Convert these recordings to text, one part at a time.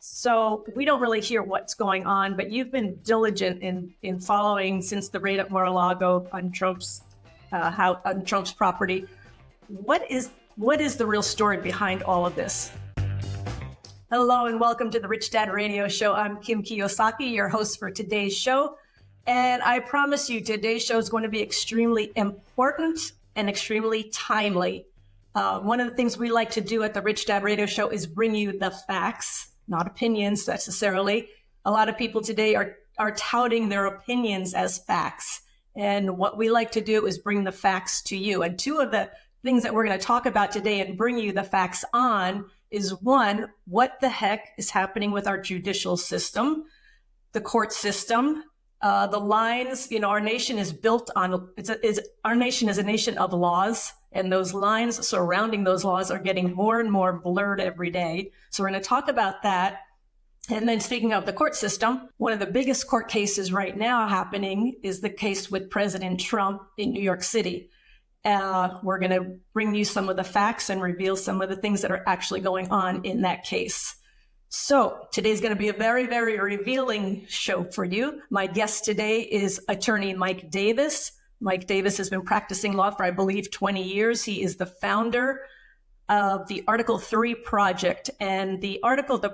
So we don't really hear what's going on, but you've been diligent in following since the raid at Mar-a-Lago on Trump's property. What is the real story behind all of this? Hello and welcome to the Rich Dad Radio Show. I'm Kim Kiyosaki, your host for today's show. And I promise you today's show is going to be extremely important and extremely timely. One of the things we like to do at the Rich Dad Radio Show is bring you the facts, not opinions necessarily. A lot of people today are touting their opinions as facts. And what we like to do is bring the facts to you. And two of the things that we're going to talk about today and bring you the facts on is one, what the heck is happening with our judicial system, the court system, the lines. Our nation is built on, our nation is a nation of laws, and those lines surrounding those laws are getting more and more blurred every day. So we're going to talk about that. And then speaking of the court system, one of the biggest court cases right now happening is the case with President Trump in New York City. We're going to bring you some of the facts and reveal some of the things that are actually going on in that case. So today's going to be a very, very revealing show for you. My guest today is attorney Mike Davis. Mike Davis has been practicing law for, I believe, 20 years. He is the founder of the Article 3 Project. And the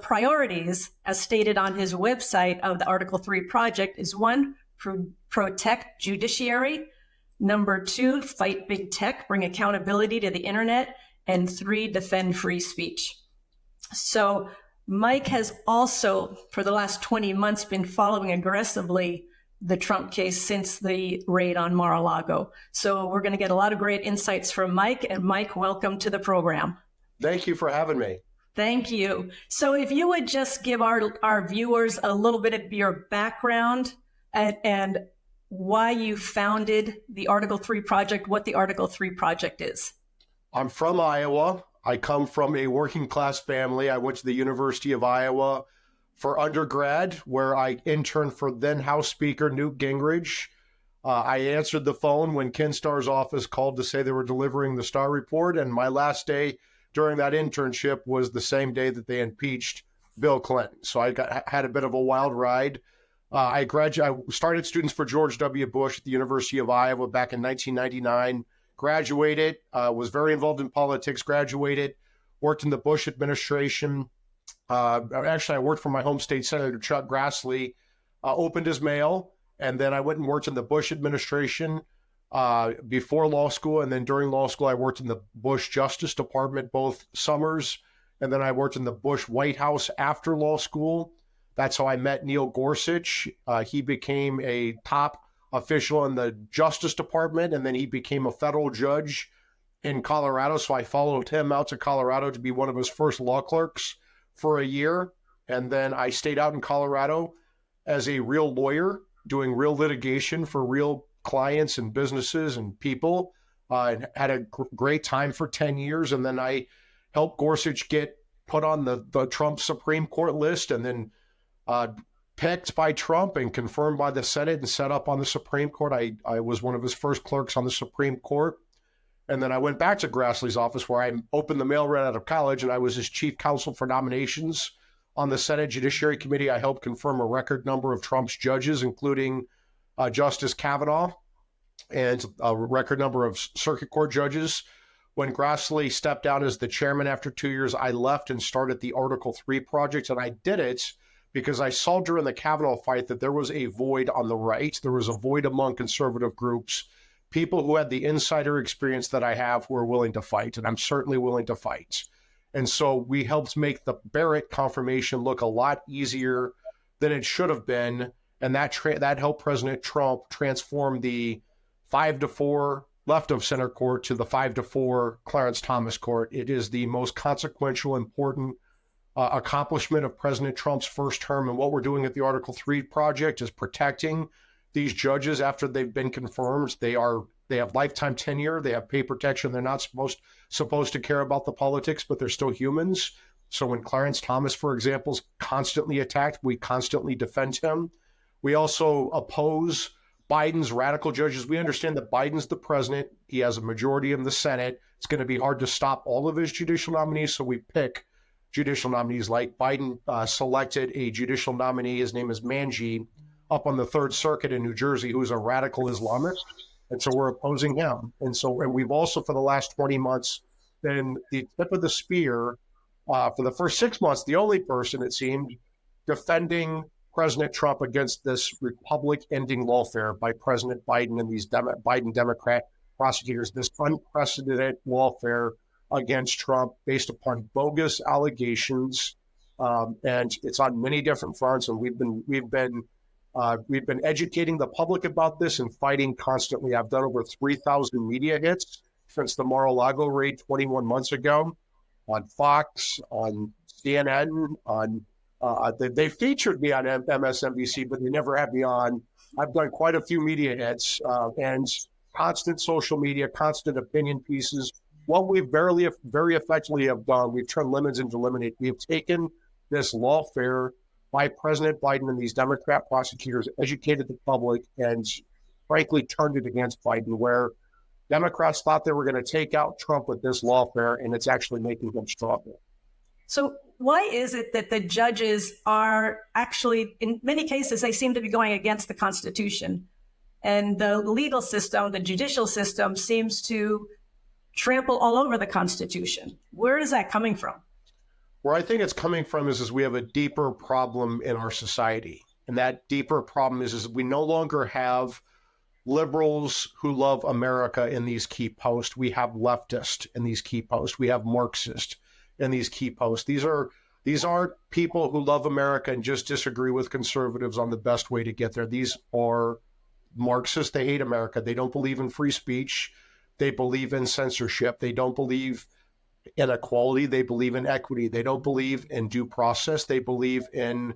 priorities, as stated on his website of the Article 3 Project, is one, protect judiciary. Number two, fight big tech, bring accountability to the internet. And three, defend free speech. So Mike has also, for the last 20 months, been following aggressively the Trump case since the raid on Mar-a-Lago. So we're going to get a lot of great insights from Mike. And Mike, welcome to the program. Thank you for having me. Thank you. So if you would just give our viewers a little bit of your background and why you founded the Article 3 Project, what the Article 3 Project is. I'm from Iowa. I come from a working class family. I went to the University of Iowa for undergrad, where I interned for then House Speaker Newt Gingrich. I answered the phone when Ken Starr's office called to say they were delivering the Starr Report, and my last day during that internship was the same day that they impeached Bill Clinton. So I had a bit of a wild ride. I started Students for George W. Bush at the University of Iowa back in 1999, graduated, was very involved in politics, graduated, worked in the Bush administration. Actually, I worked for my home state Senator Chuck Grassley, opened his mail, and then I went and worked in the Bush administration before law school. And then during law school, I worked in the Bush Justice Department both summers. And then I worked in the Bush White House after law school. That's how I met Neil Gorsuch. He became a top official in the Justice Department, and then he became a federal judge in Colorado. So I followed him out to Colorado to be one of his first law clerks for a year. And then I stayed out in Colorado as a real lawyer, doing real litigation for real clients and businesses and people, and had a great time for 10 years. And then I helped Gorsuch get put on the Trump Supreme Court list, and then picked by Trump and confirmed by the Senate and set up on the Supreme Court. I was one of his first clerks on the Supreme Court. And then I went back to Grassley's office, where I opened the mail right out of college, and I was his chief counsel for nominations on the Senate Judiciary Committee. I helped confirm a record number of Trump's judges, including Justice Kavanaugh, and a record number of circuit court judges. When Grassley stepped down as the chairman after 2 years, I left and started the Article 3 Project, and I did it because I saw during the Kavanaugh fight that there was a void on the right. There was a void among conservative groups, people who had the insider experience that I have, who are willing to fight, and I'm certainly willing to fight. And so we helped make the Barrett confirmation look a lot easier than it should have been, and that helped President Trump transform the 5-4 left of center court to the 5-4 Clarence Thomas court. It is the most consequential, important accomplishment of President Trump's first term. And what we're doing at the Article 3 Project is protecting these judges after they've been confirmed. They have lifetime tenure. They have pay protection. They're not supposed to care about the politics, but they're still humans. So when Clarence Thomas, for example, is constantly attacked, we constantly defend him. We also oppose Biden's radical judges. We understand that Biden's the president. He has a majority in the Senate. It's going to be hard to stop all of his judicial nominees. So we pick judicial nominees. Like Biden selected a judicial nominee, his name is Manji, up on the Third Circuit in New Jersey, who's a radical Islamist. And so we're opposing him. And we've also, for the last 20 months, been the tip of the spear for the first 6 months, the only person, it seemed, defending President Trump against this republic-ending lawfare by President Biden and these Biden Democrat prosecutors, this unprecedented lawfare against Trump based upon bogus allegations, and it's on many different fronts. And we've been educating the public about this and fighting constantly. I've done over 3,000 media hits since the Mar-a-Lago raid 21 months ago, on Fox, on CNN, on they featured me on MSNBC, but they never had me on. I've done quite a few media hits and constant social media, constant opinion pieces. What we very effectively have done, we've turned lemons into lemonade. We have taken this lawfare by President Biden and these Democrat prosecutors, educated the public, and frankly turned it against Biden, where Democrats thought they were going to take out Trump with this lawfare, and it's actually making him stronger. So why is it that the judges are actually, in many cases, they seem to be going against the Constitution, and the legal system, the judicial system, seems to trample all over the Constitution? Where is that coming from? Where I think it's coming from is we have a deeper problem in our society. And that deeper problem is we no longer have liberals who love America in these key posts. We have leftists in these key posts. We have Marxists in these key posts. These aren't people who love America and just disagree with conservatives on the best way to get there. These are Marxists. They hate America. They don't believe in free speech. They believe in censorship. They don't believe in equality. They believe in equity. They don't believe in due process. They believe in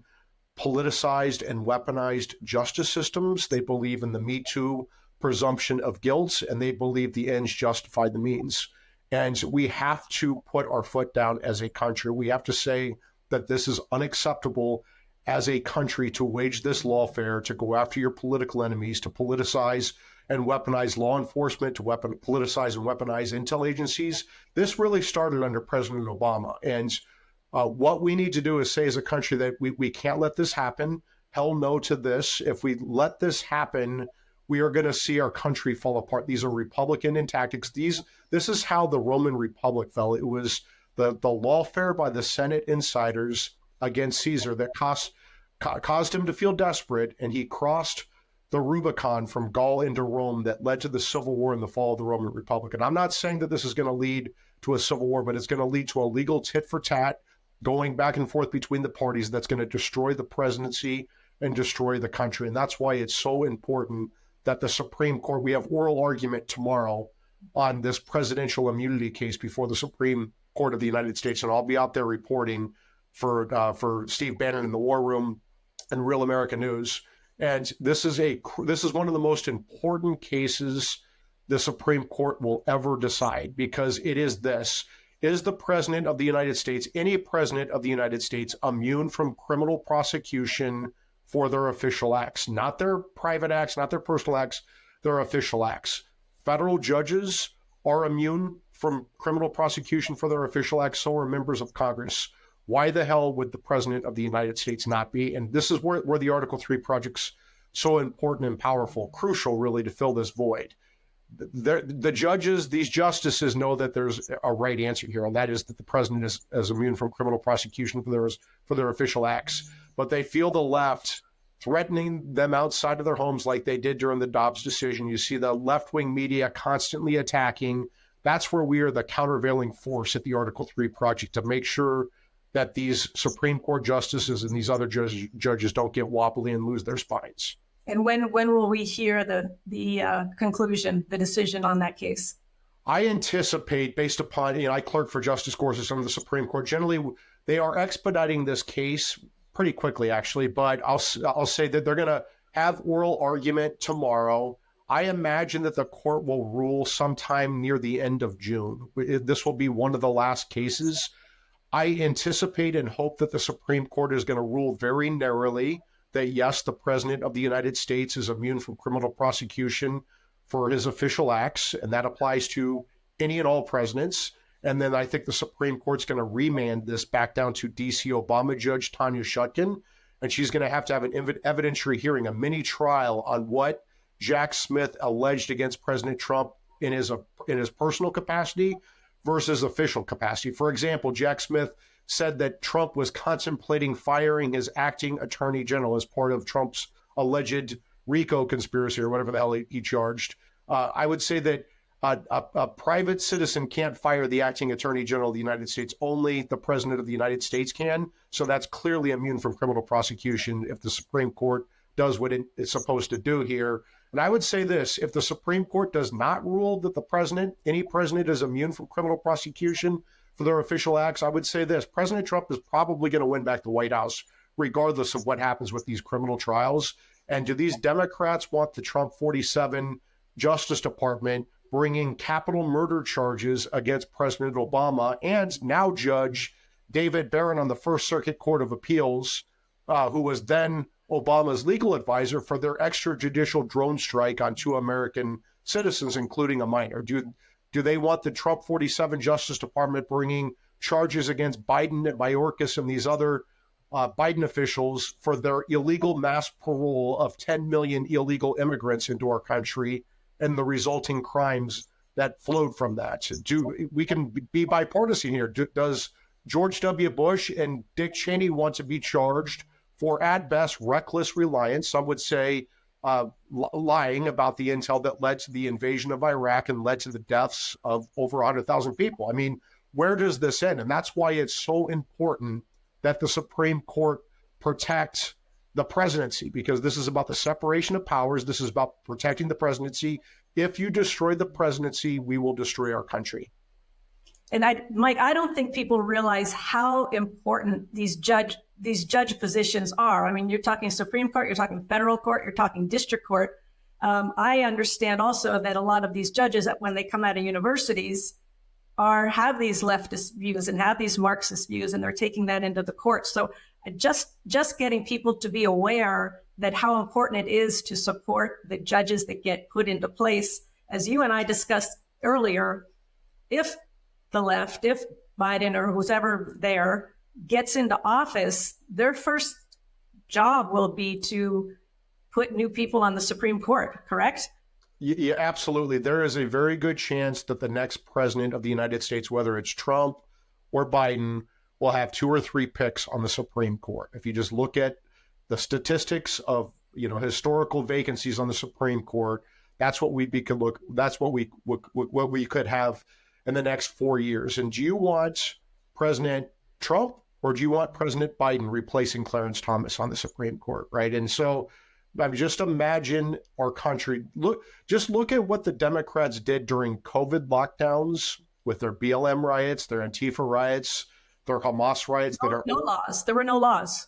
politicized and weaponized justice systems. They believe in the Me Too presumption of guilt, and they believe the ends justify the means. And we have to put our foot down as a country. We have to say that this is unacceptable as a country to wage this lawfare, to go after your political enemies, to politicize and weaponize law enforcement, to politicize and weaponize intel agencies. This really started under President Obama. And what we need to do is say as a country that we can't let this happen. Hell no to this. If we let this happen, we are going to see our country fall apart. These are Republican tactics. This is how the Roman Republic fell. It was the lawfare by the Senate insiders against Caesar that caused him to feel desperate, and he crossed the Rubicon from Gaul into Rome that led to the Civil War and the fall of the Roman Republic. And I'm not saying that this is going to lead to a civil war, but it's going to lead to a legal tit for tat going back and forth between the parties that's going to destroy the presidency and destroy the country. And that's why it's so important that the Supreme Court, we have oral argument tomorrow on this presidential immunity case before the Supreme Court of the United States. And I'll be out there reporting for Steve Bannon in the War Room and Real America News. And this is one of the most important cases the Supreme Court will ever decide, because it is this. Is the President of the United States, any President of the United States, immune from criminal prosecution for their official acts? Not their private acts, not their personal acts, their official acts. Federal judges are immune from criminal prosecution for their official acts, so are members of Congress. Why the hell would the President of the United States not be? And this is where the Article 3 project's so important and powerful, crucial really to fill this void. The judges, these justices know that there's a right answer here, and that is that the president is immune from criminal prosecution for their official acts. But they feel the left threatening them outside of their homes like they did during the Dobbs decision. You see the left-wing media constantly attacking. That's where we are the countervailing force at the Article 3 project to make sure that these Supreme Court justices and these other judges don't get wobbly and lose their spines. And when will we hear the conclusion, the decision on that case? I anticipate, based upon, I clerk for Justice Gorsuch on the Supreme Court. Generally, they are expediting this case pretty quickly, actually. But I'll say that they're going to have oral argument tomorrow. I imagine that the court will rule sometime near the end of June. This will be one of the last cases. I anticipate and hope that the Supreme Court is going to rule very narrowly that, yes, the President of the United States is immune from criminal prosecution for his official acts, and that applies to any and all presidents. And then I think the Supreme Court's going to remand this back down to D.C. Obama Judge Tanya Chutkan. And she's going to have an evidentiary hearing, a mini trial on what Jack Smith alleged against President Trump in his personal capacity versus official capacity. For example, Jack Smith said that Trump was contemplating firing his acting attorney general as part of Trump's alleged RICO conspiracy or whatever the hell he charged. I would say that a private citizen can't fire the acting attorney general of the United States. Only the president of the United States can. So that's clearly immune from criminal prosecution if the Supreme Court does what it is supposed to do here. And I would say this, if the Supreme Court does not rule that any president is immune from criminal prosecution for their official acts, I would say this, President Trump is probably going to win back the White House, regardless of what happens with these criminal trials. And do these Democrats want the Trump 47 Justice Department bringing capital murder charges against President Obama and now Judge David Barron on the First Circuit Court of Appeals, who was then Obama's legal advisor, for their extrajudicial drone strike on 2 American citizens, including a minor? Do they want the Trump 47 Justice Department bringing charges against Biden and Mayorkas and these other Biden officials for their illegal mass parole of 10 million illegal immigrants into our country and the resulting crimes that flowed from that? We can be bipartisan here. Does George W. Bush and Dick Cheney want to be charged for, at best, reckless reliance? Some would say lying about the intel that led to the invasion of Iraq and led to the deaths of over 100,000 people. I mean, where does this end? And that's why it's so important that the Supreme Court protect the presidency, because this is about the separation of powers. This is about protecting the presidency. If you destroy the presidency, we will destroy our country. And Mike, I don't think people realize how important these judge positions are. I mean, you're talking Supreme Court, you're talking federal court, you're talking district court. I understand also that a lot of these judges, that when they come out of universities, have these leftist views and have these Marxist views, and they're taking that into the court. So just getting people to be aware that how important it is to support the judges that get put into place. As you and I discussed earlier, if the left, if Biden or who's ever there gets into office, their first job will be to put new people on the Supreme Court, correct? Yeah, absolutely. There is a very good chance that the next president of the United States, whether it's Trump or Biden, will have 2 or 3 picks on the Supreme Court. If you just look at the statistics of historical vacancies on the Supreme Court, that's what we could have in the next 4 years. And do you want President Trump or do you want President Biden replacing Clarence Thomas on the Supreme Court, right? And so just imagine our country. Look at what the Democrats did during COVID lockdowns with their BLM riots, their Antifa riots, their Hamas riots. No laws. There were no laws.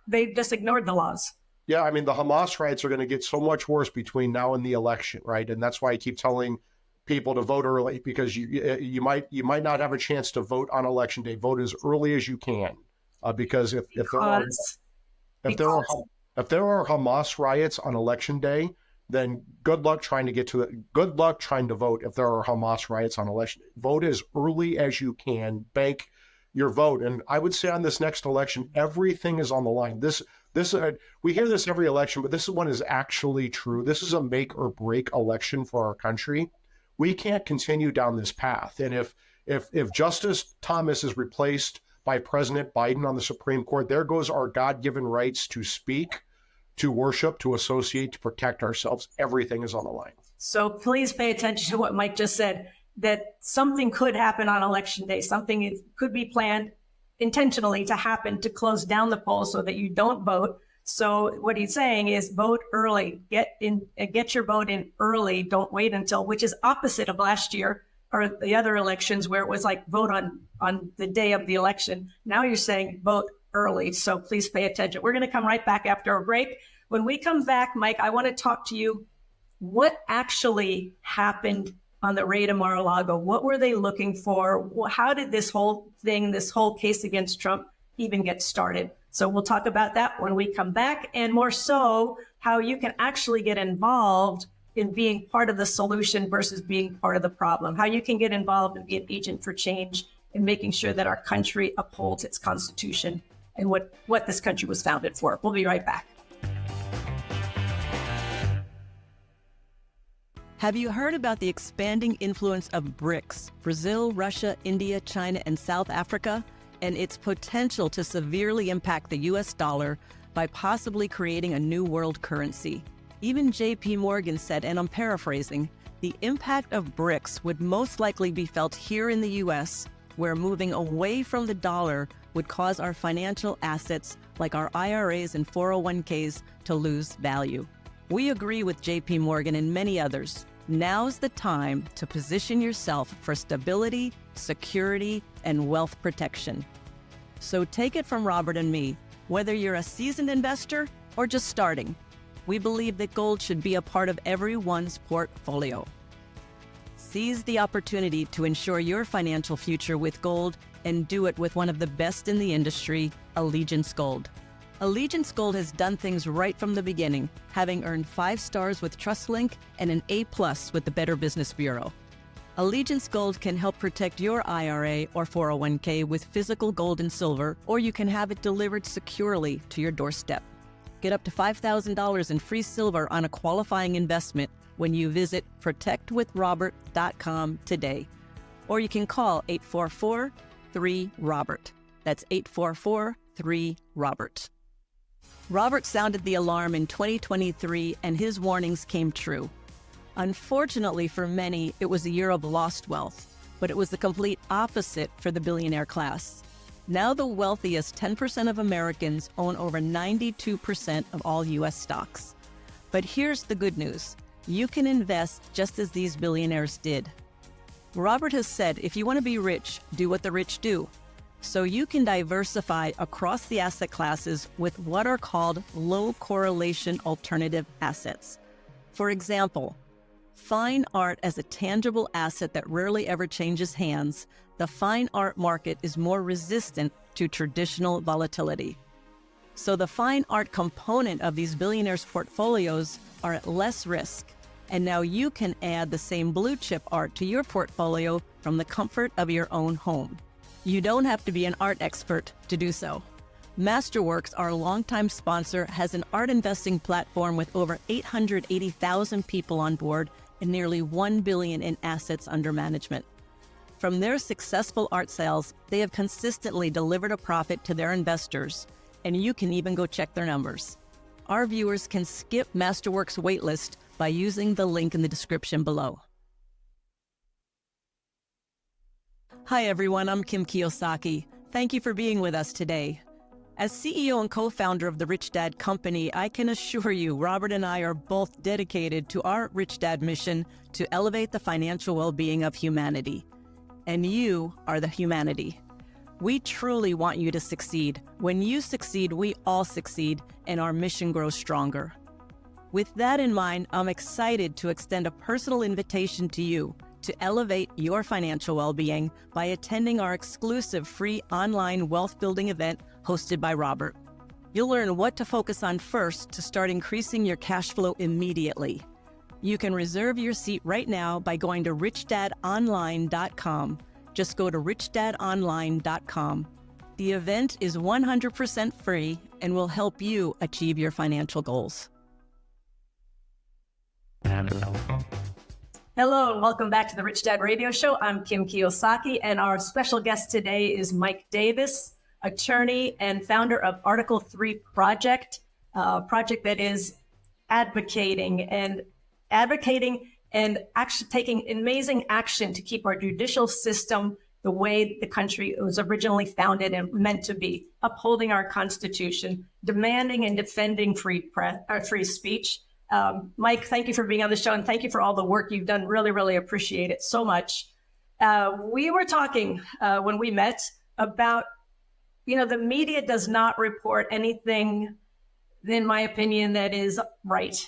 They just ignored the laws. Yeah, I mean, the Hamas riots are going to get so much worse between now and the election, right? And that's why I keep telling people to vote early, because you might not have a chance to vote on election day. Vote as early as you can, because if there are Hamas riots on election day, then good luck trying to vote. If there are Hamas riots on election day, vote as early as you can. Bank your vote. And I would say on this next election, everything is on the line. We hear this every election, but this one is actually true. This is a make or break election for our country. We can't continue down this path. And if Justice Thomas is replaced by President Biden on the Supreme Court, there goes our God-given rights to speak, to worship, to associate, to protect ourselves. Everything is on the line. So please pay attention to what Mike just said, that something could happen on election day. Something could be planned intentionally to happen to close down the polls so that you don't vote. So what he's saying is vote early, get your vote in early. Don't wait until, which is opposite of last year or the other elections where it was like vote on the day of the election. Now you're saying vote early. So please pay attention. We're going to come right back after a break. When we come back, Mike, I want to talk to you. What actually happened on the raid of Mar-a-Lago? What were they looking for? How did this whole case against Trump even get started? So we'll talk about that when we come back, and more so, how you can actually get involved in being part of the solution versus being part of the problem, how you can get involved and be an agent for change and making sure that our country upholds its Constitution and what this country was founded for. We'll be right back. Have you heard about the expanding influence of BRICS, Brazil, Russia, India, China, and South Africa, and its potential to severely impact the US dollar by possibly creating a new world currency? Even JP Morgan said, and I'm paraphrasing, the impact of BRICS would most likely be felt here in the US, where moving away from the dollar would cause our financial assets like our IRAs and 401ks to lose value. We agree with JP Morgan and many others. Now's the time to position yourself for stability, security, and wealth protection. So take it from Robert and me, whether you're a seasoned investor or just starting, we believe that gold should be a part of everyone's portfolio. Seize the opportunity to ensure your financial future with gold and do it with one of the best in the industry, Allegiance Gold. Allegiance Gold has done things right from the beginning, having earned 5 stars with TrustLink and an A+ with the Better Business Bureau. Allegiance Gold can help protect your IRA or 401k with physical gold and silver, or you can have it delivered securely to your doorstep. Get up to $5,000 in free silver on a qualifying investment when you visit protectwithrobert.com today. Or you can call 844-3-ROBERT. That's 844-3-ROBERT. Robert sounded the alarm in 2023, and his warnings came true. Unfortunately for many, it was a year of lost wealth, but it was the complete opposite for the billionaire class. Now the wealthiest 10% of Americans own over 92% of all U.S. stocks. But here's the good news. You can invest just as these billionaires did. Robert has said, if you want to be rich, do what the rich do. So you can diversify across the asset classes with what are called low correlation alternative assets. For example, fine art as a tangible asset that rarely ever changes hands, the fine art market is more resistant to traditional volatility. So the fine art component of these billionaires' portfolios are at less risk. And now you can add the same blue chip art to your portfolio from the comfort of your own home. You don't have to be an art expert to do so. Masterworks, our longtime sponsor, has an art investing platform with over 880,000 people on board and nearly $1 billion in assets under management. From their successful art sales, they have consistently delivered a profit to their investors, and you can even go check their numbers. Our viewers can skip Masterworks' waitlist by using the link in the description below. Hi everyone, I'm Kim Kiyosaki. Thank you for being with us today. As CEO and co-founder of the Rich Dad Company, I can assure you Robert and I are both dedicated to our Rich Dad mission to elevate the financial well-being of humanity. And you are the humanity. We truly want you to succeed. When you succeed, we all succeed, and our mission grows stronger. With that in mind, I'm excited to extend a personal invitation to you to elevate your financial well-being by attending our exclusive free online wealth building event hosted by Robert. You'll learn what to focus on first to start increasing your cash flow immediately. You can reserve your seat right now by going to richdadonline.com. Just go to richdadonline.com. The event is 100% free and will help you achieve your financial goals. Hello and welcome back to the Rich Dad Radio Show. I'm Kim Kiyosaki, and our special guest today is Mike Davis, attorney and founder of Article 3 Project, a project that is advocating and actually taking amazing action to keep our judicial system the way the country was originally founded and meant to be, upholding our Constitution, demanding and defending free speech. Mike, thank you for being on the show, and thank you for all the work you've done. Really, really appreciate it so much. We were talking when we met about, the media does not report anything, in my opinion, that is right.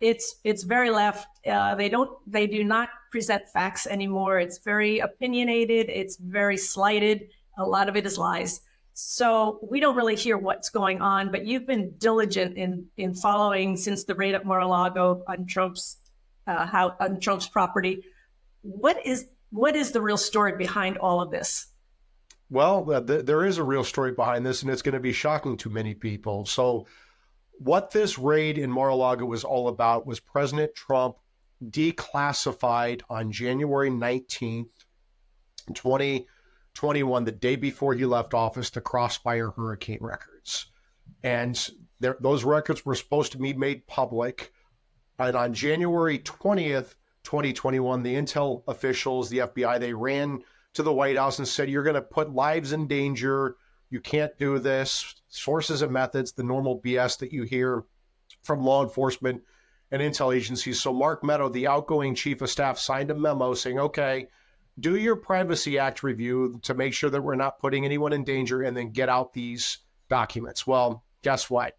It's very left. They do not present facts anymore. It's very opinionated. It's very slighted. A lot of it is lies. So we don't really hear what's going on, but you've been diligent in following since the raid at Mar-a-Lago on Trump's how on Trump's property. What is the real story behind all of this? Well, there is a real story behind this, and it's going to be shocking to many people. So what this raid in Mar-a-Lago was all about was President Trump declassified on January 19th, 2021, the day before he left office, the Crossfire hurricane records. And those records were supposed to be made public. And on January 20th, 2021, the intel officials, the FBI, they ran to the White House and said, you're going to put lives in danger. You can't do this. Sources and methods, the normal BS that you hear from law enforcement and intel agencies. So Mark Meadow, the outgoing chief of staff, signed a memo saying, okay, do your Privacy Act review to make sure that we're not putting anyone in danger, and then get out these documents. Well, guess what?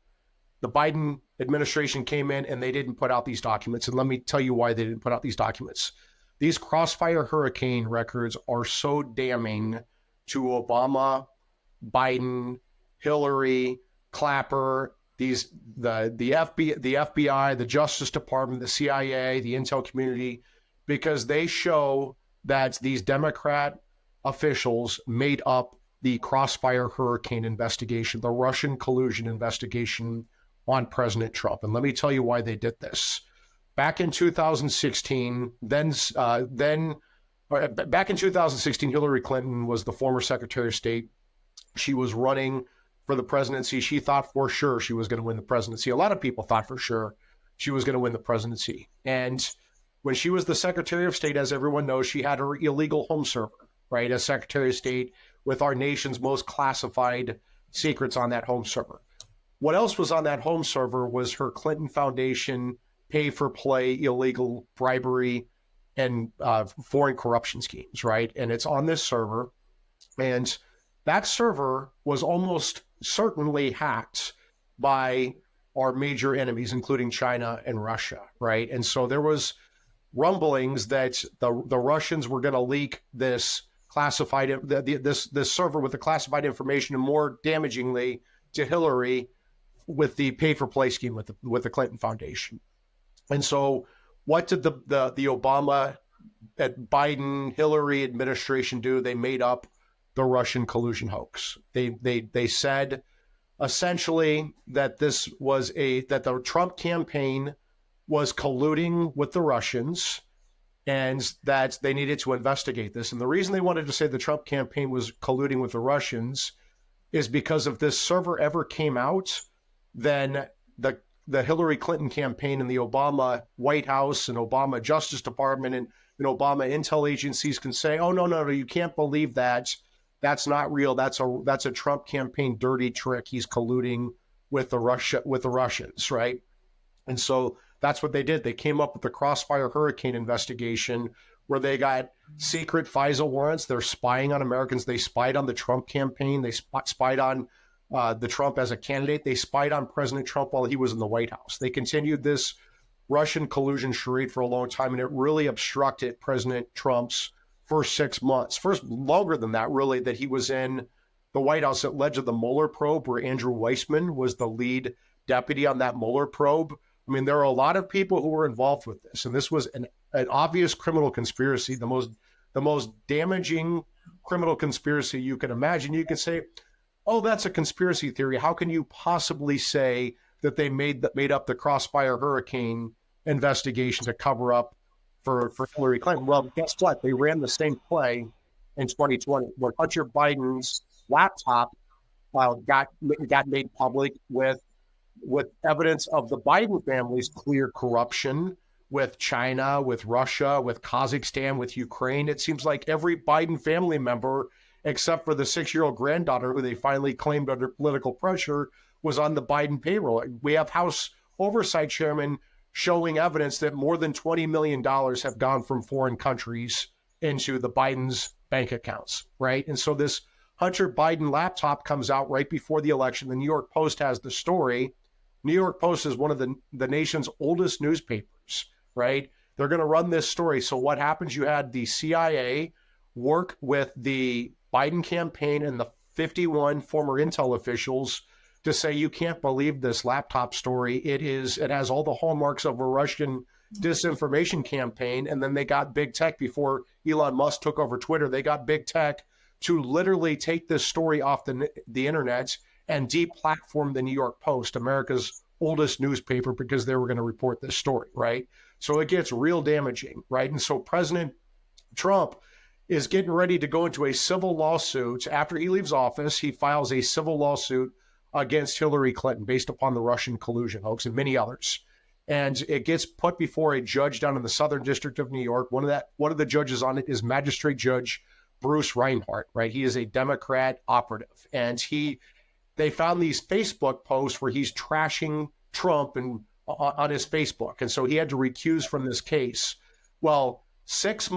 The Biden administration came in and they didn't put out these documents. And let me tell you why they didn't put out these documents. These Crossfire hurricane records are so damning to Obama, Biden, Hillary, Clapper, the FBI, the Justice Department, the CIA, the intel community, because they show that these Democrat officials made up the Crossfire hurricane investigation, the Russian collusion investigation on President Trump. And let me tell you why they did this. Back in 2016, back in 2016, Hillary Clinton was the former Secretary of State. She was running for the presidency. She thought for sure she was going to win the presidency. A lot of people thought for sure she was going to win the presidency. And when she was the Secretary of State, as everyone knows, she had her illegal home server, right, as Secretary of State, with our nation's most classified secrets on that home server. What else was on that home server was her Clinton Foundation pay-for-play illegal bribery and foreign corruption schemes, right? And it's on this server. And that server was almost certainly hacked by our major enemies, including China and Russia, right? And so there was rumblings that the Russians were going to leak this classified this server with the classified information, and more damagingly to Hillary with the pay-for-play scheme with the Clinton Foundation. And so what did the Obama, Biden, Hillary administration do? They made up the Russian collusion hoax. They said essentially that this was that the Trump campaign was colluding with the Russians, and that they needed to investigate this. And the reason they wanted to say the Trump campaign was colluding with the Russians is because if this server ever came out, then the Hillary Clinton campaign and the Obama White House and Obama Justice Department and Obama intel agencies can say, oh, no, you can't believe that. That's not real. That's a Trump campaign dirty trick. He's colluding with the Russians, right? And so that's what they did. They came up with the Crossfire hurricane investigation, where they got secret FISA warrants. They're spying on Americans. They spied on the Trump campaign. They spied on the Trump as a candidate. They spied on President Trump while he was in the White House. They continued this Russian collusion charade for a long time, and it really obstructed President Trump's first 6 months. First, longer than that, really, that he was in the White House. It led to the Mueller probe, where Andrew Weissman was the lead deputy on that Mueller probe. I mean, there are a lot of people who were involved with this, and this was an obvious criminal conspiracy, the most damaging criminal conspiracy you can imagine. You can say, oh, that's a conspiracy theory. How can you possibly say that they made up the Crossfire hurricane investigation to cover up for Hillary Clinton? Well, guess what? They ran the same play in 2020, where Hunter Biden's laptop got made public with evidence of the Biden family's clear corruption with China, with Russia, with Kazakhstan, with Ukraine. It seems like every Biden family member, except for the 6-year-old granddaughter who they finally claimed under political pressure, was on the Biden payroll. We have House Oversight Chairman showing evidence that more than $20 million have gone from foreign countries into the Biden's bank accounts, right? And so this Hunter Biden laptop comes out right before the election. The New York Post has the story. New York Post is one of the nation's oldest newspapers, right? They're going to run this story. So what happens? You had the CIA work with the Biden campaign and the 51 former intel officials to say, you can't believe this laptop story. It has all the hallmarks of a Russian disinformation campaign. And then they got big tech before Elon Musk took over Twitter. They got big tech to literally take this story off the internet and deplatform the New York Post, America's oldest newspaper, because they were going to report this story, right? So it gets real damaging, right? And so President Trump is getting ready to go into a civil lawsuit. After he leaves office, he files a civil lawsuit against Hillary Clinton based upon the Russian collusion hoax and many others. And it gets put before a judge down in the Southern District of New York. One of the judges on it is Magistrate Judge Bruce Reinhart, right? He is a Democrat operative. And they found these Facebook posts where he's trashing Trump and on his Facebook. And so he had to recuse from this case. Well, 6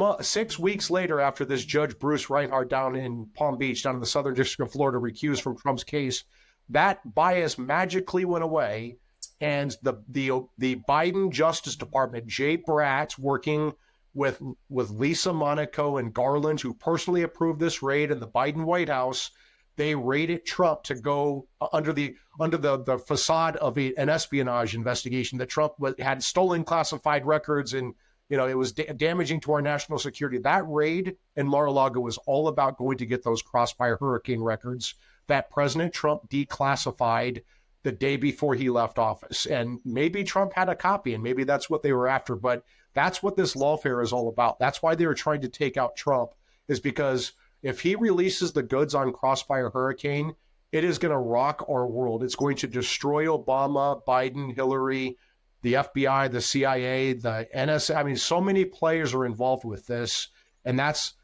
weeks later, after this Judge Bruce Reinhart down in Palm Beach, down in the Southern District of Florida, recused from Trump's case, that bias magically went away. And the Biden Justice Department, Jay Bratt, working with Lisa Monaco and Garland, who personally approved this raid in the Biden White House, they raided Trump to go under the facade of an espionage investigation that Trump had stolen classified records, and it was damaging to our national security. That raid in Mar-a-Lago was all about going to get those Crossfire Hurricane records that President Trump declassified the day before he left office. And maybe Trump had a copy, and maybe that's what they were after, but that's what this lawfare is all about. That's why they were trying to take out Trump, is because if he releases the goods on Crossfire Hurricane, it is going to rock our world. It's going to destroy Obama, Biden, Hillary, the FBI, the CIA, the NSA. I mean, so many players are involved with this, and that's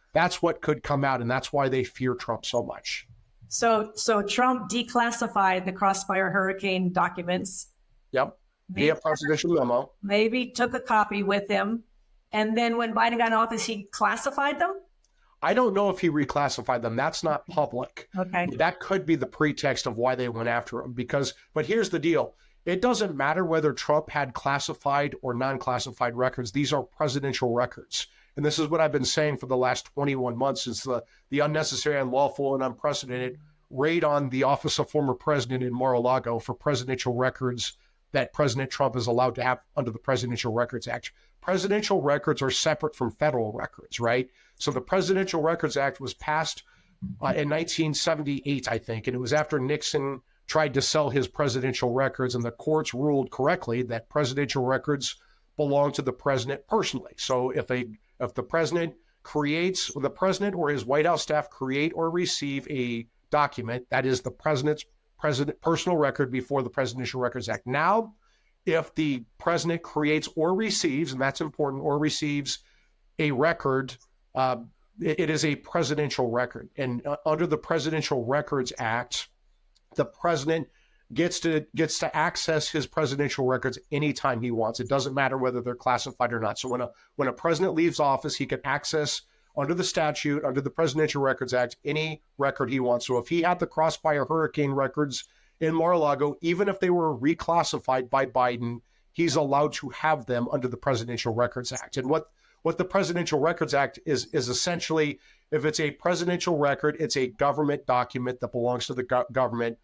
what could come out, and that's why they fear Trump so much. So Trump declassified the Crossfire Hurricane documents. Yep. Via presidential memo. Maybe took a copy with him. And then when Biden got in office, he classified them? I don't know if he reclassified them. That's not public. Okay. That could be the pretext of why they went after him. But here's the deal. It doesn't matter whether Trump had classified or non-classified records. These are presidential records. And this is what I've been saying for the last 21 months since the unnecessary, unlawful, and unprecedented raid on the office of former president in Mar-a-Lago for presidential records that President Trump is allowed to have under the Presidential Records Act. Presidential records are separate from federal records, right? So the Presidential Records Act was passed in 1978, I think, and it was after Nixon tried to sell his presidential records, and the courts ruled correctly that presidential records belong to the president personally. So if the president or his White House staff create or receive a document that is the president's personal record before the Presidential Records Act. Now, if the president creates or receives, and that's important, or receives a record, it is a presidential record. And under the Presidential Records Act, the president gets to access his presidential records anytime he wants. It doesn't matter whether they're classified or not. So when a president leaves office, he can access, under the statute, under the Presidential Records Act, any record he wants. So if he had the Crossfire Hurricane records in Mar-a-Lago, even if they were reclassified by Biden, he's allowed to have them under the Presidential Records Act. And what the Presidential Records Act is essentially, if it's a presidential record, it's a government document that belongs to the government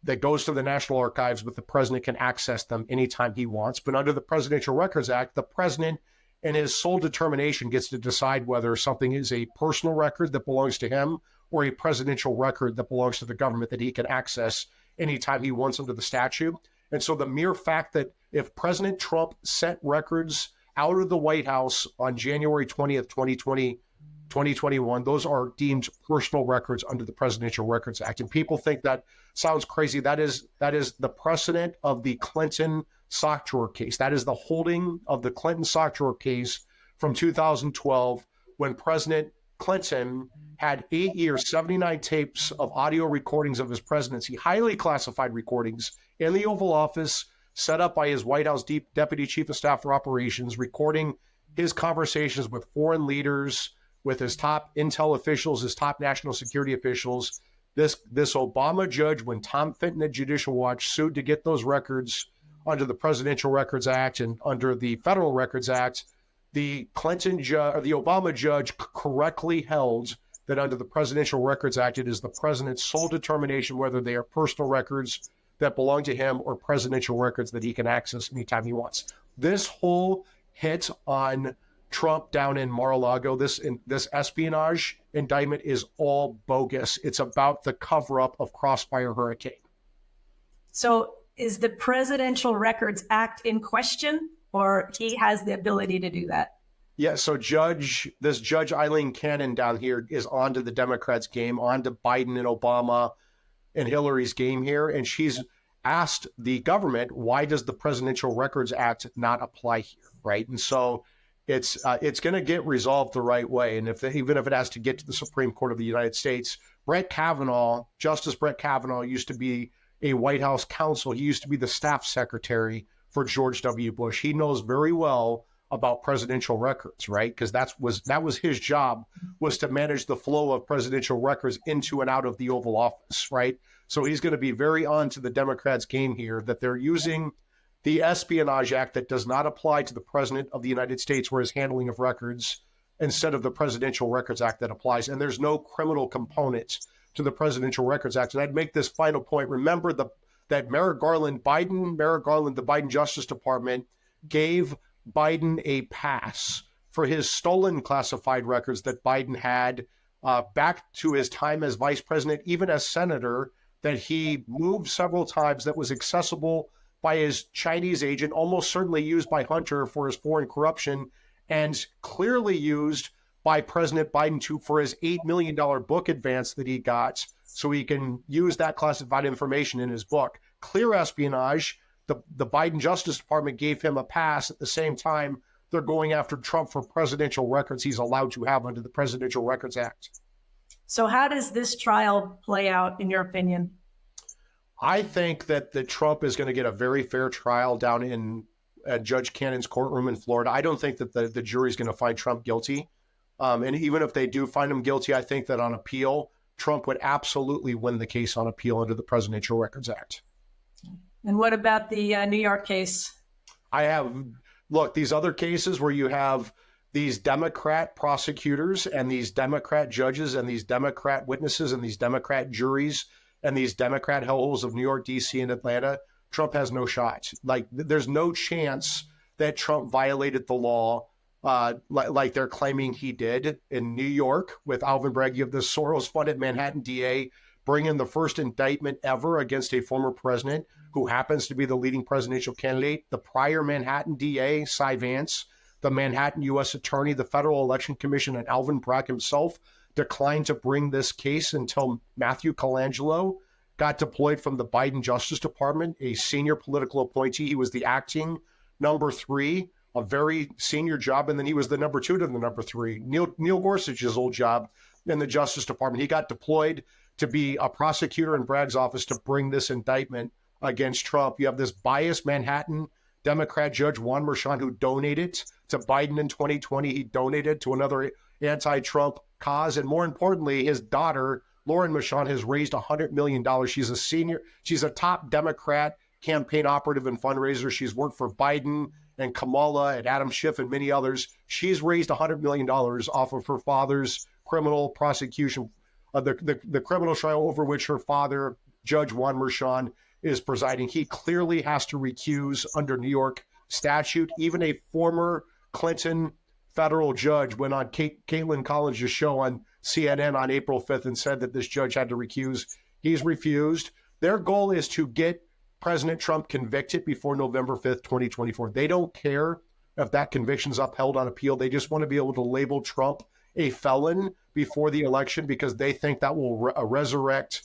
that goes to the National Archives, but the president can access them anytime he wants. But under the Presidential Records Act, the president and his sole determination gets to decide whether something is a personal record that belongs to him or a presidential record that belongs to the government that he can access anytime he wants under the statute. And so the mere fact that if President Trump sent records out of the White House on January 20th, 2021, those are deemed personal records under the Presidential Records Act. And people think that sounds crazy. That is the precedent of the Clinton sock drawer case. That is the holding of the Clinton sock drawer case from 2012, when President Clinton had 8 years, 79 tapes of audio recordings of his presidency, highly classified recordings, in the Oval Office, set up by his White House Deputy Chief of Staff for Operations, recording his conversations with foreign leaders, with his top intel officials, his top national security officials. This Obama judge, when Tom Fitton at Judicial Watch sued to get those records under the Presidential Records Act and under the Federal Records Act, the Obama judge correctly held that under the Presidential Records Act, it is the president's sole determination whether they are personal records that belong to him or presidential records that he can access anytime he wants. This whole hit on Trump down in Mar-a-Lago. This espionage indictment is all bogus. It's about the cover-up of Crossfire Hurricane. So is the Presidential Records Act in question, or he has the ability to do that? Yeah, so Judge Eileen Cannon down here is onto the Democrats' game, onto Biden and Obama and Hillary's game here, and she's asked the government, why does the Presidential Records Act not apply here, right? And so it's going to get resolved the right way, and even if it has to get to the Supreme Court of the United States, Justice Brett Kavanaugh used to be a White House counsel. He used to be the staff secretary for George W. Bush. He knows very well about presidential records, right? Because that was his job, was to manage the flow of presidential records into and out of the Oval Office, right? So he's going to be very on to the Democrats' game here, that they're using the Espionage Act that does not apply to the President of the United States or his handling of records, instead of the Presidential Records Act that applies. And there's no criminal component to the Presidential Records Act. And I'd make this final point. Remember that Merrick Garland, the Biden Justice Department, gave Biden a pass for his stolen classified records that Biden had back to his time as vice president, even as senator, that he moved several times, that was accessible by his Chinese agent, almost certainly used by Hunter for his foreign corruption, and clearly used by President Biden for his $8 million book advance that he got, so he can use that classified information in his book. Clear espionage. The Biden Justice Department gave him a pass. At the same time, they're going after Trump for presidential records he's allowed to have under the Presidential Records Act. So how does this trial play out, in your opinion? I think that Trump is going to get a very fair trial down in Judge Cannon's courtroom in Florida. I don't think that the jury is going to find Trump guilty. And even if they do find him guilty, I think that on appeal, Trump would absolutely win the case on appeal under the Presidential Records Act. And what about the New York case? These other cases where you have these Democrat prosecutors and these Democrat judges and these Democrat witnesses and these Democrat juries and these Democrat hellholes of New York, D.C., and Atlanta, Trump has no shot. Like, there's no chance that Trump violated the law like they're claiming he did in New York with Alvin Bragg. You have the Soros-funded Manhattan DA bring in the first indictment ever against a former president who happens to be the leading presidential candidate. The prior Manhattan DA, Cy Vance, the Manhattan U.S. Attorney, the Federal Election Commission, and Alvin Bragg himself declined to bring this case until Matthew Colangelo got deployed from the Biden Justice Department, a senior political appointee. He was the acting number 3, a very senior job, and then he was the number 2 to the number 3, Neil Gorsuch's old job in the Justice Department. He got deployed to be a prosecutor in Bragg's office to bring this indictment against Trump. You have this biased Manhattan Democrat judge, Juan Merchan, who donated to Biden in 2020. He donated to another anti-Trump cause. And more importantly, his daughter, Lauren Merchan, has raised $100 million. She's a top Democrat campaign operative and fundraiser. She's worked for Biden and Kamala and Adam Schiff and many others. She's raised $100 million off of her father's criminal prosecution, the criminal trial over which her father, Judge Juan Merchan, is presiding. He clearly has to recuse under New York statute. Even a former Clinton federal judge went on Caitlin Collins' show on CNN on April 5th and said that this judge had to recuse. He's refused. Their goal is to get President Trump convicted before November 5th, 2024. They don't care if that conviction's upheld on appeal. They just want to be able to label Trump a felon before the election because they think that will resurrect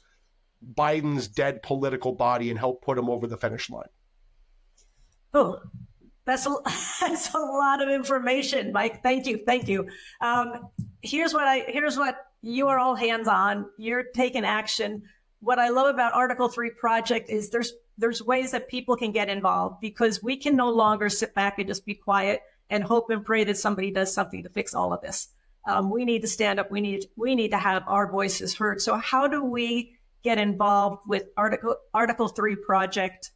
Biden's dead political body and help put him over the finish line. Oh, that's a lot of information, Mike. Thank you. Here's what you are all hands on. You're taking action. What I love about Article 3 Project is there's ways that people can get involved, because we can no longer sit back and just be quiet and hope and pray that somebody does something to fix all of this. We need to stand up. We need to have our voices heard. So how do we get involved with Article 3 Project?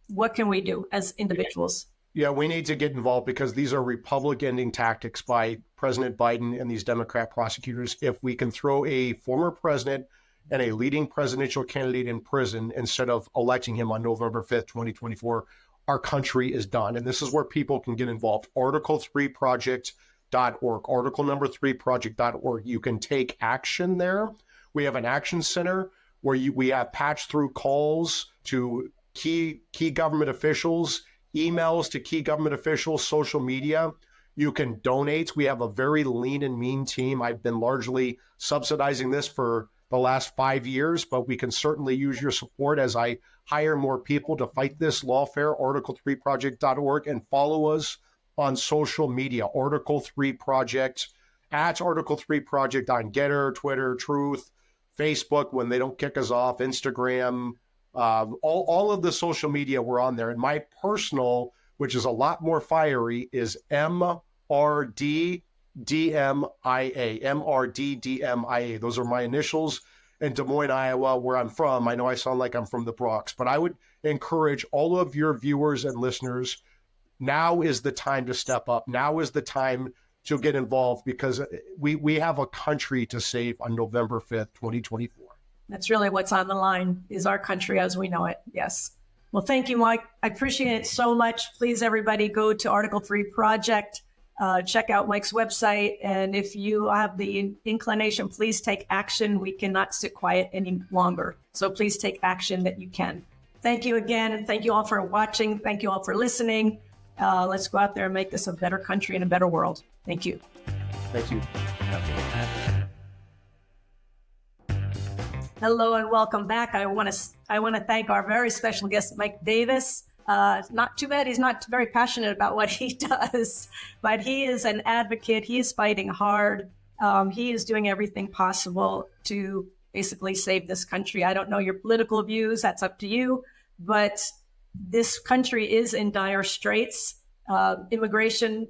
What can we do as individuals? Yeah, we need to get involved because these are Republican-ending tactics by President Biden and these Democrat prosecutors. If we can throw a former president and a leading presidential candidate in prison instead of electing him on November 5th, 2024, our country is done. And this is where people can get involved. Article3project.org, article number 3project.org. You can take action there. We have an action center where we have patch through calls to key government officials, emails to key government officials, social media. You can donate. We have a very lean and mean team. I've been largely subsidizing this for the last 5 years, but we can certainly use your support as I hire more people to fight this. Lawfare, article3project.org, and follow us on social media, Article 3 Project, at Article 3 Project on Getter, Twitter, Truth, Facebook when they don't kick us off, Instagram, all of the social media we're on there. And my personal, which is a lot more fiery, is MRDDMIA, MRDDMIA. Those are my initials in Des Moines, Iowa, where I'm from. I know I sound like I'm from the Bronx, but I would encourage all of your viewers and listeners, now is the time to step up. Now is the time to get involved, because we have a country to save on November 5th, 2024. That's really what's on the line, is our country as we know it. Yes. Well, thank you, Mike. I appreciate it so much. Please, everybody, go to Article 3 Project. Check out Mike's website. And if you have the inclination, please take action. We cannot sit quiet any longer. So please take action that you can. Thank you again. Thank you all for watching. Thank you all for listening. Let's go out there and make this a better country and a better world. Thank you. Thank you. Hello and welcome back. I want to thank our very special guest, Mike Davis. Not too bad he's not very passionate about what he does, but he is an advocate. He is fighting hard. He is doing everything possible to basically save this country. I don't know your political views. That's up to you. But this country is in dire straits. Immigration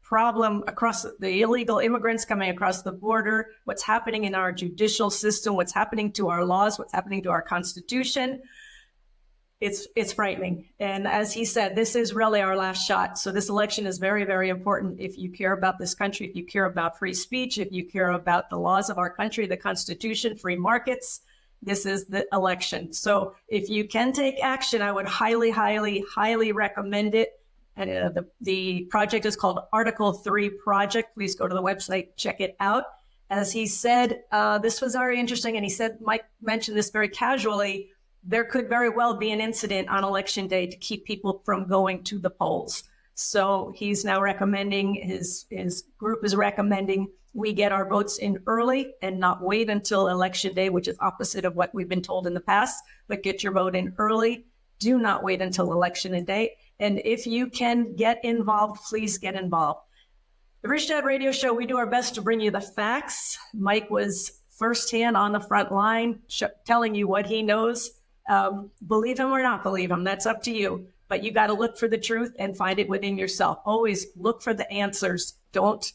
problem across the illegal immigrants coming across the border, what's happening in our judicial system, what's happening to our laws, what's happening to our Constitution. It's frightening. And as he said, this is really our last shot. So this election is very, very important. If you care about this country, if you care about free speech, if you care about the laws of our country, the Constitution, free markets, this is the election. So if you can take action, I would highly, highly, highly recommend it. And the project is called Article 3 Project. Please go to the website, check it out. As he said, this was very interesting. And he said, Mike mentioned this very casually, there could very well be an incident on election day to keep people from going to the polls. So he's now recommending, his group is recommending we get our votes in early and not wait until election day, which is opposite of what we've been told in the past, but get your vote in early. Do not wait until election day. And if you can get involved, please get involved. The Rich Dad Radio Show, we do our best to bring you the facts. Mike was firsthand on the front line, telling you what he knows. Believe him or not believe him, that's up to you. But you got to look for the truth and find it within yourself. Always look for the answers. Don't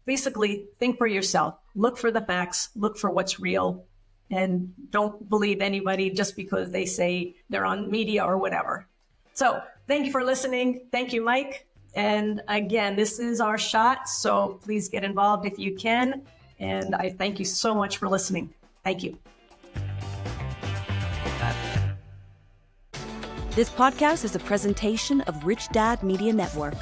basically think for yourself. Look for the facts. Look for what's real. And don't believe anybody just because they say they're on media or whatever. So thank you for listening. Thank you, Mike. And again, this is our shot. So please get involved if you can. And I thank you so much for listening. Thank you. This podcast is a presentation of Rich Dad Media Network.